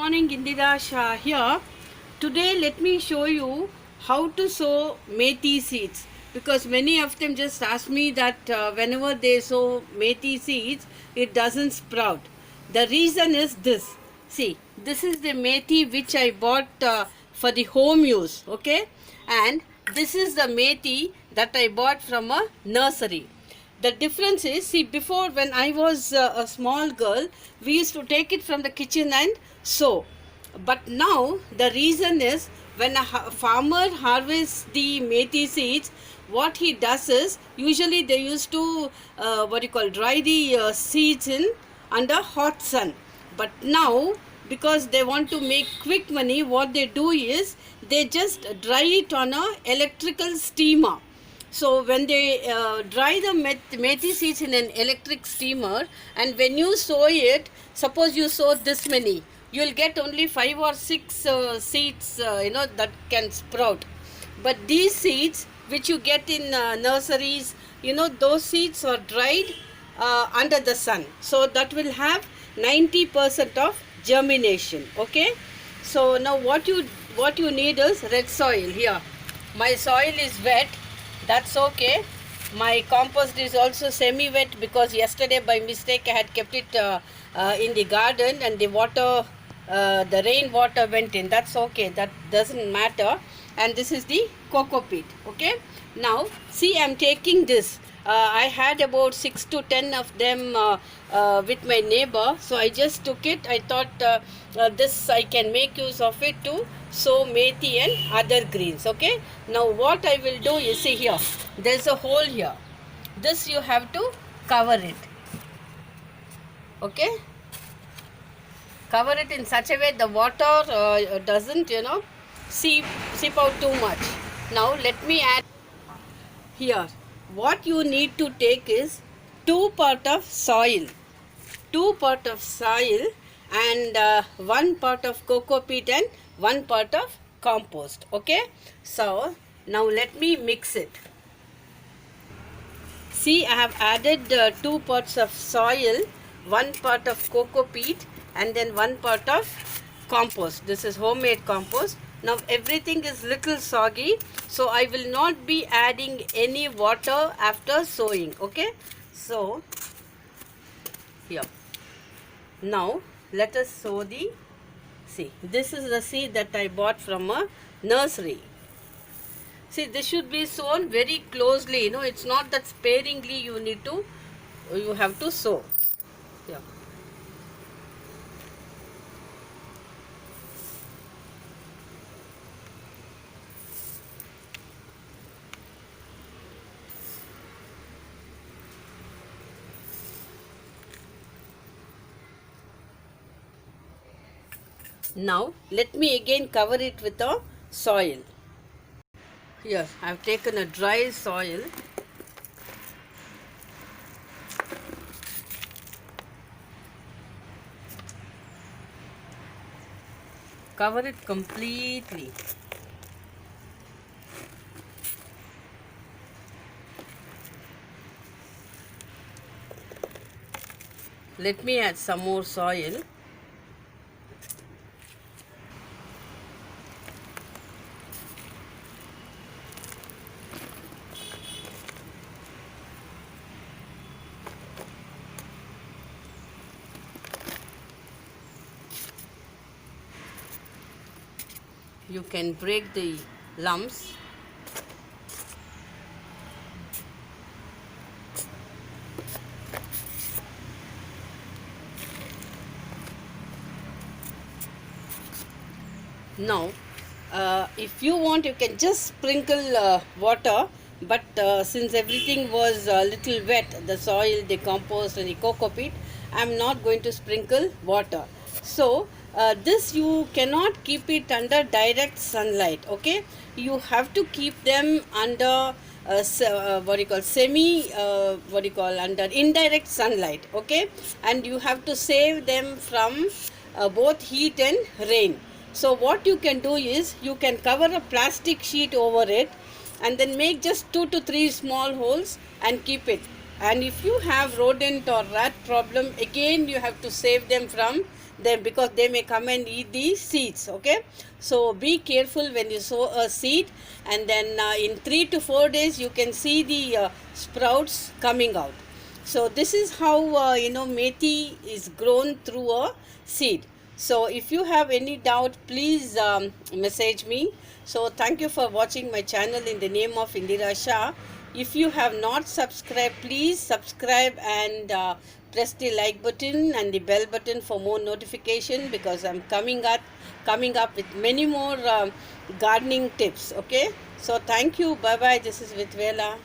morning, Indira Shah here. Today, let me show you how to sow methi seeds, because many of them just ask me that whenever they sow methi seeds, it doesn't sprout. The reason is this. See, this is the methi which I bought for the home use, okay? And this is the methi that I bought from a nursery. The difference is, see, before when I was a small girl, we used to take it from the kitchen and sow. But now the reason is, when a farmer harvests the methi seeds, what he does is, usually they used to dry the seeds in under hot sun. But now, because they want to make quick money, what they do is they just dry it on a electrical steamer. So when they dry the methi seeds in an electric steamer, and when you sow it, suppose you sow this many, you will get only 5 or 6 seeds that can sprout. But these seeds which you get in nurseries, those seeds are dried under the sun, so that will have 90% of germination. Okay, so now what you need is red soil. Here my soil is wet, that's okay. My compost is also semi wet, because yesterday by mistake I had kept it in the garden, and the rain water went in. That's okay, that doesn't matter. And this is the coco peat. Okay, now see, I'm taking this. I had about 6 to 10 of them with my neighbor, so I just took it. I thought this I can make use of it to sow methi and other greens. Okay, now what I will do is, see here, there's a hole here. This you have to cover it. Okay, cover it in such a way the water doesn't seep out too much. Now let me add here. What you need to take is 2 part of soil, and 1 part of coco peat and 1 part of compost. Okay, so now let me mix it. See, I have added 2 parts of soil, 1 part of coco peat, and then 1 part of compost. This is homemade compost. Now everything is little soggy, so I will not be adding any water after sowing. Okay, so here, now let us sow the, see, this is the seed that I bought from a nursery. See, this should be sown very closely, it's not that sparingly you have to sow. Yeah. Now let me again cover it with a soil. Here I have taken a dry soil. Cover it completely. Let me add some more soil. You can break the lumps. Now if you want, you can just sprinkle water, but since everything was a little wet, the soil, the compost and the coco peat, I am not going to sprinkle water. So this you cannot keep it under direct sunlight. Okay, you have to keep them under under indirect sunlight. Okay, and you have to save them from both heat and rain. So what you can do is, you can cover a plastic sheet over it, and then make just 2 to 3 small holes and keep it. And if you have rodent or rat problem, again you have to save them from them, because they may come and eat the seeds. Okay, so be careful when you sow a seed, and then in 3 to 4 days you can see the sprouts coming out. So this is how methi is grown through a seed. So if you have any doubt, please message me. So thank you for watching my channel in the name of Indira Shah. If you have not subscribed, please subscribe and press the like button and the bell button for more notification, because I'm coming up with many more gardening tips. Okay, so thank you. Bye bye. This is Vitvela.